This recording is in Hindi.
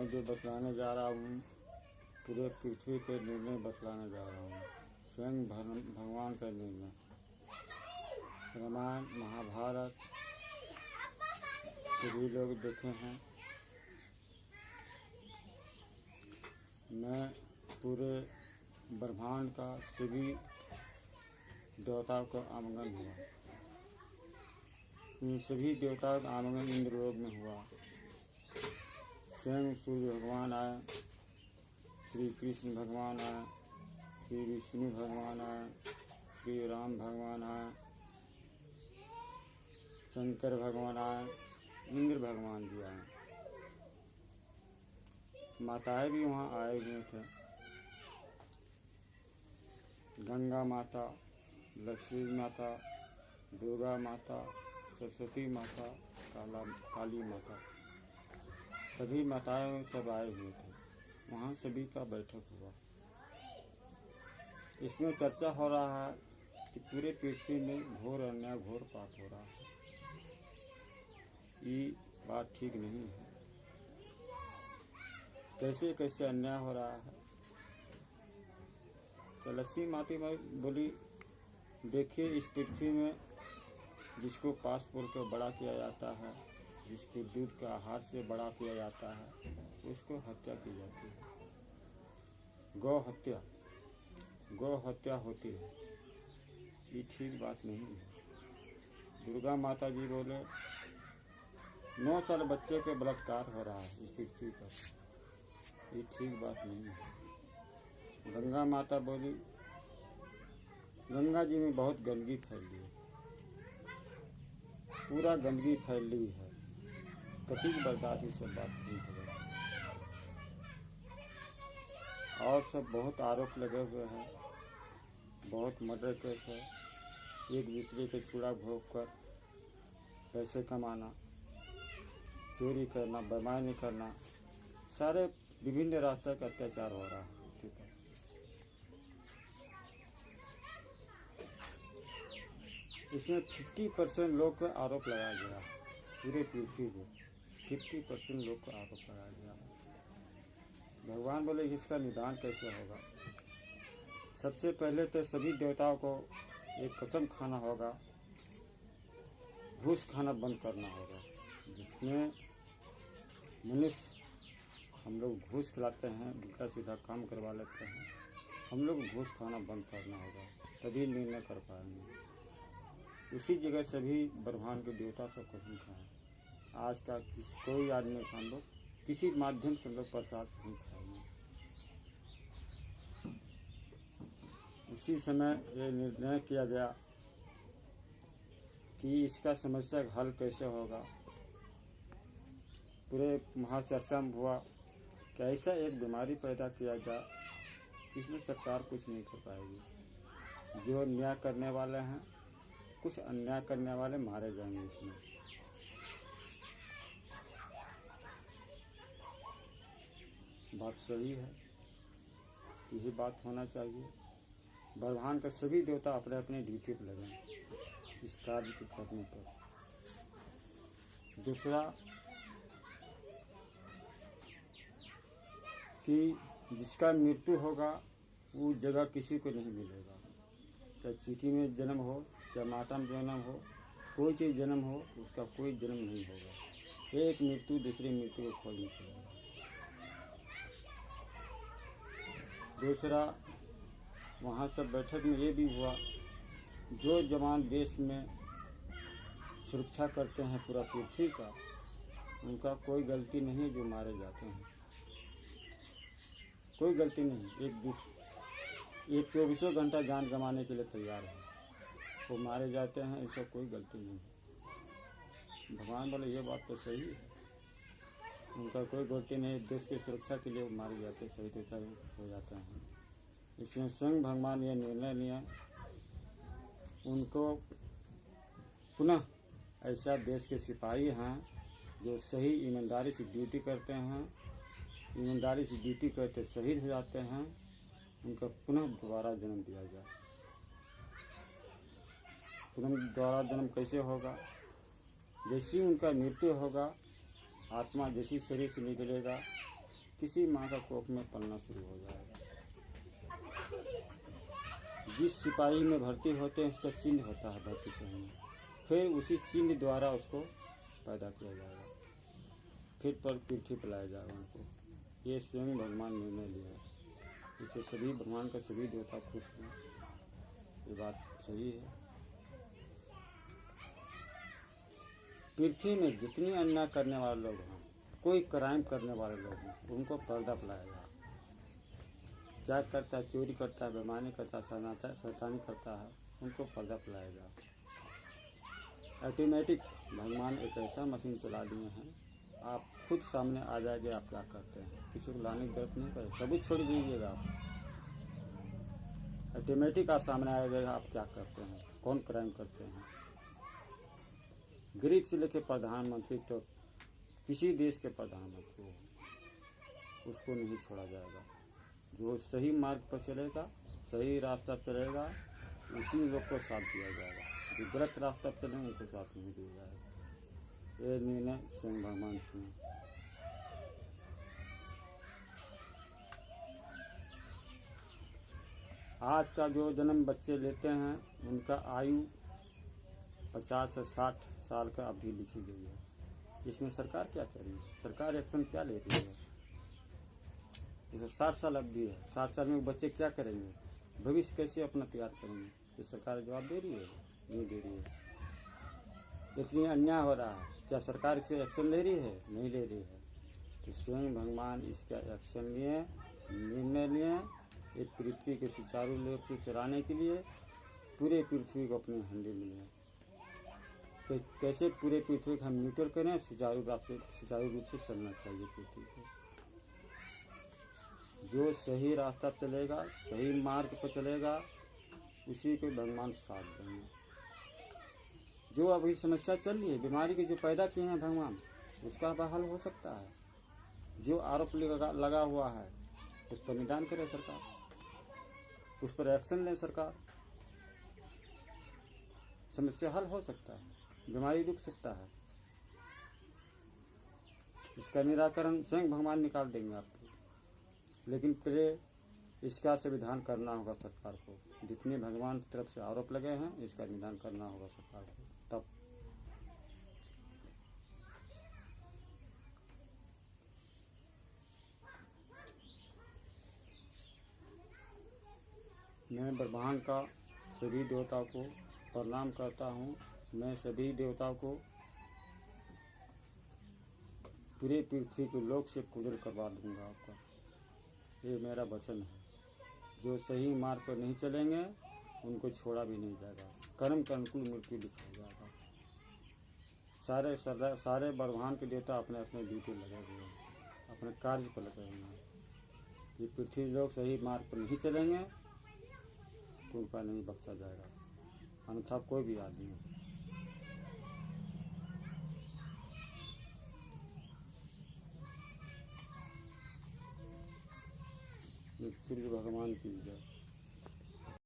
मैं जो बतलाने जा रहा हूँ पूरे पृथ्वी के निर्णय बतलाने जा रहा हूँ। स्वयं भगवान का निर्णय। रामायण महाभारत सभी लोग देखे हैं। मैं पूरे ब्रह्मांड का सभी देवताओं का आगमन हुआ। इन सभी देवताओं का आगमन इंद्रलोक में हुआ। स्वयं सूर्य भगवान आए, श्री कृष्ण भगवान आए, श्री विष्णु भगवान आए, श्री राम भगवान आए, शंकर भगवान आए, इंद्र भगवान भी आए। माताएं भी वहाँ आए हुए थे। गंगा माता, लक्ष्मी माता, दुर्गा माता, सरस्वती माता, काली माता, सभी माताएं सब आए हुए थे। वहाँ सभी का बैठक हुआ। इसमें चर्चा हो रहा है कि पूरे पृथ्वी में घोर अन्याय, घोर पाप हो रहा है। ये बात ठीक नहीं है। कैसे कैसे अन्याय हो रहा है। तो लक्ष्मी माता बोली, देखिए इस पृथ्वी में जिसको पास पोल कर बड़ा किया जाता है, जिसको दूध का आहार से बड़ा किया जाता है, उसको हत्या की जाती है। गौ हत्या होती है। ये ठीक बात नहीं है। दुर्गा माता जी बोले 9 साल बच्चे के बलात्कार हो रहा है इस पृथ्वी पर। ये ठीक बात नहीं है। गंगा माता बोली, गंगा जी में बहुत गंदगी फैली है, पूरा गंदगी फैली है, कति बर्दाश्त इस सब बात नहीं करेगा। और सब बहुत आरोप लगे हुए हैं, बहुत मर्डर केस है। एक दूसरे के चूड़ा भोग कर पैसे कमाना, चोरी करना, बेईमानी करना, सारे विभिन्न रास्ते का अत्याचार हो रहा है। ठीक है। इसमें 50% लोग का आरोप लगाया गया है। पूरे पृथ्वी को 50% लोग का आरोप लगाया गया है। भगवान बोले इसका निदान कैसे होगा। सबसे पहले तो सभी देवताओं को एक कसम खाना होगा, घूस खाना बंद करना होगा। जिसमें मनुष्य हम लोग घूस खिलाते हैं, उल्टा सीधा काम करवा लेते हैं, हम लोग घूस खाना बंद करना होगा, तभी निर्णय कर पाएंगे। उसी जगह सभी ब्रह्मांड के देवता सब कसम खाएं। आज का कोई आदमी हम लोग किसी माध्यम से लोग प्रसाद नहीं खाएंगे। उसी समय ये निर्णय किया गया कि इसका समस्या हल कैसे होगा। पूरे महाचर्चा में हुआ कि ऐसा एक बीमारी पैदा किया जाए, इसमें सरकार कुछ नहीं कर पाएगी। जो अन्याय करने वाले हैं, कुछ अन्याय करने वाले मारे जाएंगे। इसमें बात सही है, यही बात होना चाहिए। ब्रह्मांड के सभी देवता अपने अपने ड्यूटी पर लगे इस कार्य को करने पर। दूसरा कि जिसका मृत्यु होगा वो जगह किसी को नहीं मिलेगा। चाहे चीटी में जन्म हो, चाहे माता में जन्म हो, कोई चीज जन्म हो, उसका कोई जन्म नहीं होगा। एक मृत्यु दूसरी मृत्यु को खोल नहीं सकेगा। दूसरा, वहाँ सब बैठक में ये भी हुआ, जो जवान देश में सुरक्षा करते हैं पूरा पृथ्वी का, उनका कोई गलती नहीं जो मारे जाते हैं। कोई गलती नहीं। एक 24 घंटा जान गंवाने के लिए तैयार है, वो मारे जाते हैं, इसका कोई गलती नहीं। भगवान बोले ये बात तो सही है, उनका कोई गलती नहीं। देश की सुरक्षा के लिए वो मारे जाते, सही तो सही हो जाते हैं। इसमें स्वयं भगवान ये निर्णय लिया, उनको पुनः ऐसा देश के सिपाही हैं जो सही ईमानदारी से ड्यूटी करते हैं, ईमानदारी से ड्यूटी करते शहीद हो जाते हैं, उनका पुनः दोबारा जन्म दिया जाए। पुनः दोबारा जन्म कैसे होगा। जैसी उनका मृत्यु होगा, आत्मा जैसी शरीर से निकलेगा, किसी माँ का कोख में पलना शुरू हो जाएगा। जिस सिपाही में भर्ती होते हैं उसका चिन्ह होता है भर्ती समय में, फिर उसी चिन्ह द्वारा उसको पैदा किया जाएगा, फिर पर पृथ्वी पर लाया जाएगा उनको। ये स्वयं भगवान निर्णय लिया है। इससे सभी भगवान का सभी देवता खुश हैं। ये बात सही है। पृथ्वी में जितनी अन्याय करने वाले लोग हैं, कोई क्राइम करने वाले लोग हैं, उनको पर्दा पिलाया जाए। क्या करता है, चोरी करता है, बेईमानी करता है, शैतानी करता है, उनको पर्दा पिलाया जाए। ऑटोमेटिक भगवान एक ऐसा मशीन चला दिए हैं, आप खुद सामने आ जाएंगे आप क्या करते हैं, किसी को लाने की जरूरत नहीं पड़े, सबूत छोड़ दीजिएगा आप। ऑटोमेटिक आप सामने आ जाएगा आप क्या करते हैं, कौन क्राइम करते हैं। गरीब से लेकर प्रधानमंत्री तो किसी देश के प्रधानमंत्री हो, उसको नहीं छोड़ा जाएगा। जो सही मार्ग पर चलेगा, सही रास्ता चलेगा, उसी लोग को साथ दिया जाएगा। जो गलत रास्ता पर चलेंगे उनको साथ नहीं दिया जाएगा। ये निर्णय स्वयं भगवान की। आज का जो जन्म बच्चे लेते हैं उनका आयु 50 से 60 साल का अवधि लिखी गई है। इसमें सरकार क्या कर रही है, सरकार एक्शन क्या ले रही है। 60 साल अवधि है, 60 साल में बच्चे क्या करेंगे, भविष्य कैसे अपना तैयार करेंगे, ये सरकार जवाब दे रही है, नहीं दे रही है। इतनी अन्याय हो रहा है, क्या सरकार इसे एक्शन ले रही है, नहीं ले रही है। तो स्वयं भगवान इसका एक्शन लिए, निर्णय लिए, एक पृथ्वी के सुचारू रूप से चलाने के लिए पूरे पृथ्वी को अपने हंडे में लिए। तो कैसे पूरे पृथ्वी को हम न्यूट्रल करें, सुचारू रूप से चलना चाहिए पृथ्वी को। जो सही रास्ता चलेगा, सही मार्ग पर चलेगा, उसी को भगवान साथ देंगे। जो अभी समस्या चल रही है, बीमारी के जो पैदा किए हैं भगवान, उसका हल हो सकता है। जो आरोप लगा हुआ है उस पर निदान करे सरकार, उस पर एक्शन ले सरकार, समस्या हल हो सकता है, बीमारी रुक सकता है। इसका निराकरण स्वयं भगवान निकाल देंगे आपको। लेकिन पहले इसका संविधान करना होगा सरकार को। जितने भगवान की तरफ से आरोप लगे हैं, इसका निदान करना होगा सरकार को। तब मैं ब्रह्मांड का सभी देवताओं को प्रणाम करता हूँ। मैं सभी देवताओं को पूरे पृथ्वी के लोक से कुदर करवा दूंगा आपका। ये मेरा वचन है। जो सही मार्ग पर नहीं चलेंगे उनको छोड़ा भी नहीं जाएगा, कर्म के अनुकूल मृत्यु लिखा जाएगा। सारे ब्रह्मांड के देवता अपने अपने ड्यूटी लगे हुए हैं, अपने कार्य पर लगे हुए हैं। ये पृथ्वी लोग सही मार्ग पर नहीं चलेंगे तो उनका नहीं बख्शा जाएगा, अन्यथा कोई भी आदमी हो। सूर्य भगवान की जय।